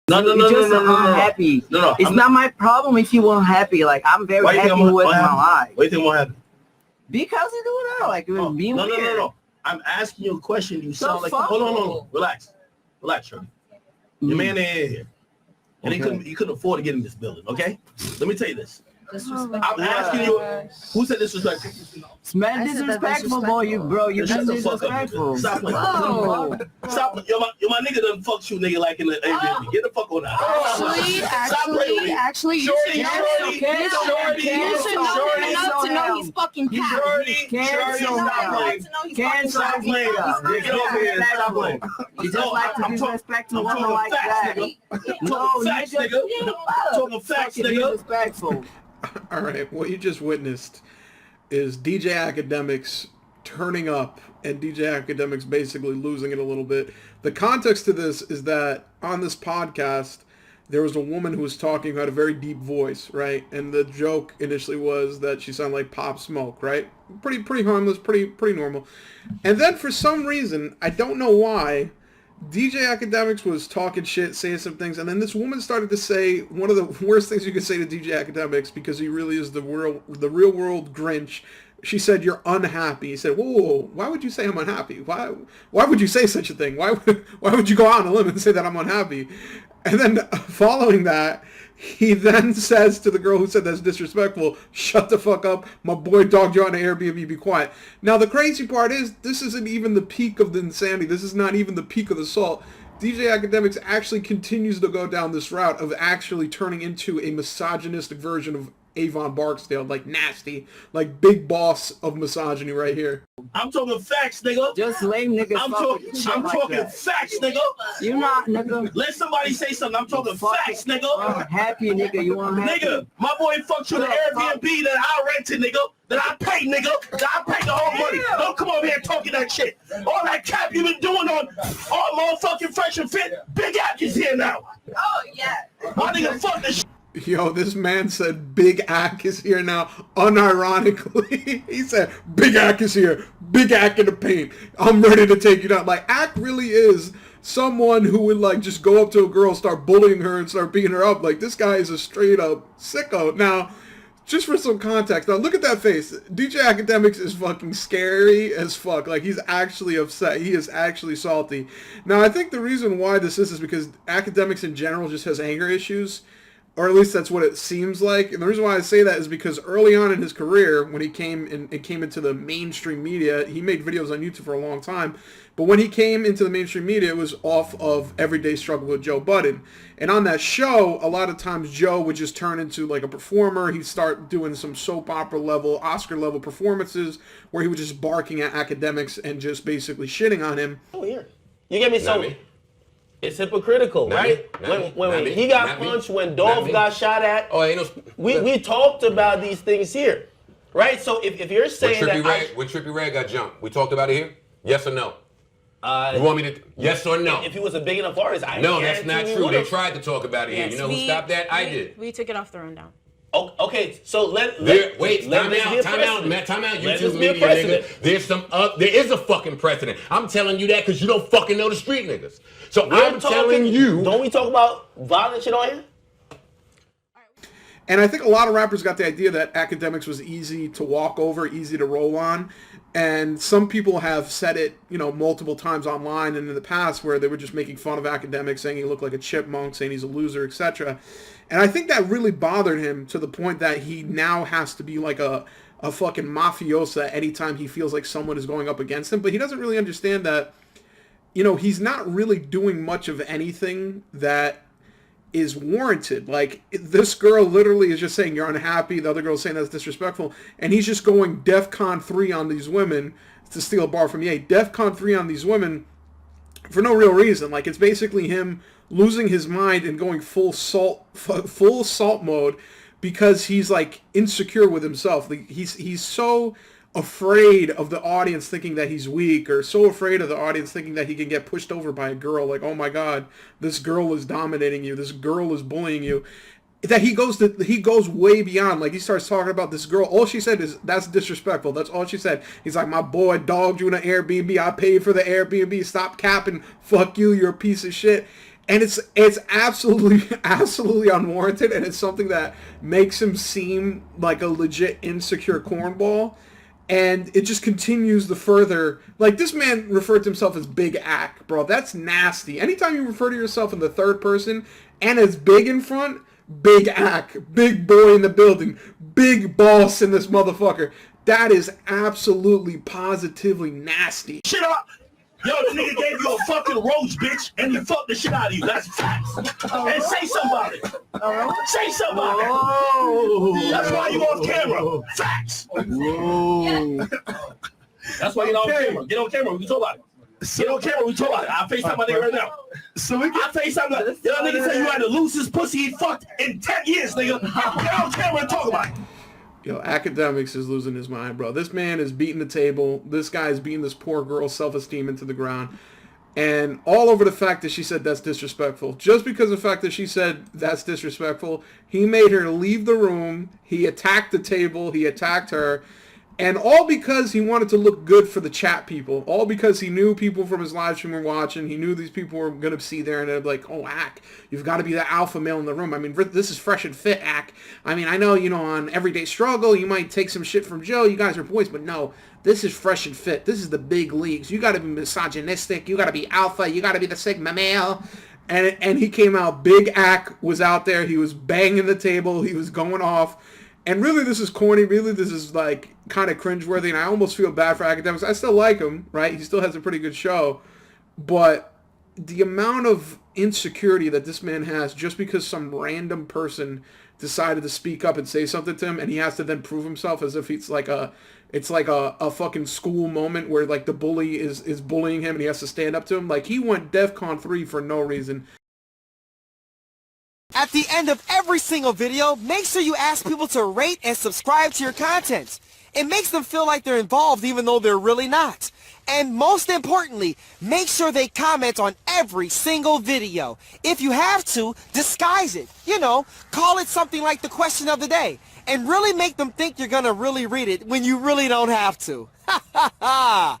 You're just unhappy. No. It's not my problem if you weren't happy. Like, I'm very happy with my life. What do you think won't happen? Because you do that, like, being weird. No. I'm asking you a question. You sound like... Hold on. Relax, Shirley. Your man ain't here. And he couldn't afford to get in this building, okay? Let me tell you this. I'm asking you, who said disrespectful? It's man disrespectful, boy. You're disrespectful. Stop playing. Stop. Yo, my nigga done fuck you, nigga, like in the Airbnb. Get the fuck on out. Actually, you should know enough to know he's fucking Shorty, stop playing. Get over here and stop playing. You just like to disrespect a woman like that. No, nigga. I'm talking facts, nigga. Disrespectful. All right, what you just witnessed is DJ Akademiks turning up and DJ Akademiks basically losing it a little bit. The context to this is that on this podcast, there was a woman who was talking who had a very deep voice, right? And the joke initially was that she sounded like Pop Smoke, right? Pretty harmless, pretty normal. And then for some reason, I don't know why, DJ Akademiks was talking shit, saying some things, and then this woman started to say one of the worst things you could say to DJ Akademiks, because he really is the real world Grinch. She said, "You're unhappy." He said, whoa, why would you say I'm unhappy? Why would you say such a thing? Why would you go out on a limb and say that I'm unhappy? And then following that, he then says to the girl who said that's disrespectful, "Shut the fuck up. My boy dogged you on the Airbnb. Be quiet." Now, the crazy part is, this isn't even the peak of the insanity. This is not even the peak of the salt. DJ Akademiks actually continues to go down this route of actually turning into a misogynistic version of Avon Barksdale, like nasty, like big boss of misogyny right here. I'm talking facts, nigga. Just lame niggas. I'm talking facts, nigga. You not, nigga. Let somebody say something. I'm talking facts, nigga. Happy, nigga. You want happy? Nigga, my boy fucked you the Airbnb that I rented, nigga. That I paid, nigga. That I paid the whole money. Don't come over here talking that shit. All that cap you been doing on all motherfucking Fresh and Fit. Big Ack is here now. Oh, yeah. My nigga, fuck this shit. Yo, this man said Big Ack is here now, unironically. He said, Big Ack is here. Big Ack in the paint. I'm ready to take you down. Like, Ack really is someone who would, like, just go up to a girl, start bullying her, and start beating her up. Like, this guy is a straight-up sicko. Now, just for some context, now look at that face. DJ Akademiks is fucking scary as fuck. Like, he's actually upset. He is actually salty. Now, I think the reason why this is because Akademiks in general just has anger issues. Or at least that's what it seems like. And the reason why I say that is because early on in his career, when he came into the mainstream media, he made videos on YouTube for a long time. But when he came into the mainstream media, it was off of Everyday Struggle with Joe Budden. And on that show, a lot of times Joe would just turn into like a performer. He'd start doing some soap opera level, Oscar level performances where he was just barking at Akademiks and just basically shitting on him. Oh, here. You get me? So it's hypocritical, right? When he got punched, when Dolph got shot at, we talked about these things here, right? So if you're saying when Trippie Redd got jumped, we talked about it here? Yes or no? You want me to? Yes or no? If he was a big enough artist, no, that's not true. They tried to talk about it here. You know who stopped that? I did. We took it off the rundown. Oh, okay, so time out, YouTube media, nigga. There is a fucking precedent. I'm telling you that because you don't fucking know the street niggas. So I'm telling you. Don't we talk about violent shit on here? And I think a lot of rappers got the idea that Akademiks was easy to walk over, easy to roll on. And some people have said it, multiple times online and in the past where they were just making fun of Akademiks, saying he looked like a chipmunk, saying he's a loser, etc. And I think that really bothered him to the point that he now has to be like a fucking mafiosa anytime he feels like someone is going up against him. But he doesn't really understand that, he's not really doing much of anything that is warranted. Like, this girl literally is just saying you're unhappy, the other girl is saying that's disrespectful, and he's just going DEFCON 3 on these women, to steal a bar from Ye, DEFCON 3 on these women for no real reason. Like, it's basically him losing his mind and going full salt mode because he's like insecure with himself. Like, he's so afraid of the audience thinking that he's weak, or so afraid of the audience thinking that he can get pushed over by a girl. Like, oh my God, this girl is dominating you. This girl is bullying you. That he goes way beyond. Like, he starts talking about this girl. All she said is, that's disrespectful. That's all she said. He's like, my boy dogged you in an Airbnb. I paid for the Airbnb. Stop capping. Fuck you. You're a piece of shit. And it's absolutely unwarranted, and it's something that makes him seem like a legit insecure cornball. And it just continues the further, like, this man referred to himself as Big Ack, bro. That's nasty. Anytime you refer to yourself in the third person and as big in front, Big Ack, big boy in the building, big boss in this motherfucker. That is absolutely, positively nasty. Shit up! Yo, the nigga gave you a fucking roach, bitch, and he fucked the shit out of you. That's facts. And say something about it. Say something about it. That's why you off camera. Facts. That's why you're not on camera. Get on camera. We can talk about it. Get on camera. We talk about it. I'll FaceTime my nigga right now. I'll FaceTime that. Yo, nigga said you had the loosest pussy he fucked in 10 years, nigga. Get on camera and talk about it. Yo, Akademiks is losing his mind, bro. This man is beating the table. This guy is beating this poor girl's self-esteem into the ground. And all over the fact that she said that's disrespectful. Just because of the fact that she said that's disrespectful, he made her leave the room. He attacked the table. He attacked her. And all because he wanted to look good for the chat people. All because he knew people from his live stream were watching. He knew these people were going to see there and they'd be like, oh, Ack, you've got to be the alpha male in the room. I mean, this is fresh and fit, Ack. I mean, I know, you know, on Everyday Struggle, you might take some shit from Joe. You guys are boys, but no, this is fresh and fit. This is the big leagues. You got to be misogynistic. You got to be alpha. You got to be the Sigma male. And he came out. Big Ack was out there. He was banging the table. He was going off. And really, this is corny. Really, this is, like, kind of cringeworthy. And I almost feel bad for Akademiks. I still like him, right? He still has a pretty good show. But the amount of insecurity that this man has just because some random person decided to speak up and say something to him, and he has to then prove himself as if it's like a fucking school moment where, like, the bully is bullying him and he has to stand up to him. Like, he went DEFCON 3 for no reason. At the end of every single video, make sure you ask people to rate and subscribe to your content. It makes them feel like they're involved even though they're really not. And most importantly, make sure they comment on every single video. If you have to, disguise it. You know, call it something like the question of the day. And really make them think you're gonna really read it when you really don't have to. Ha ha ha!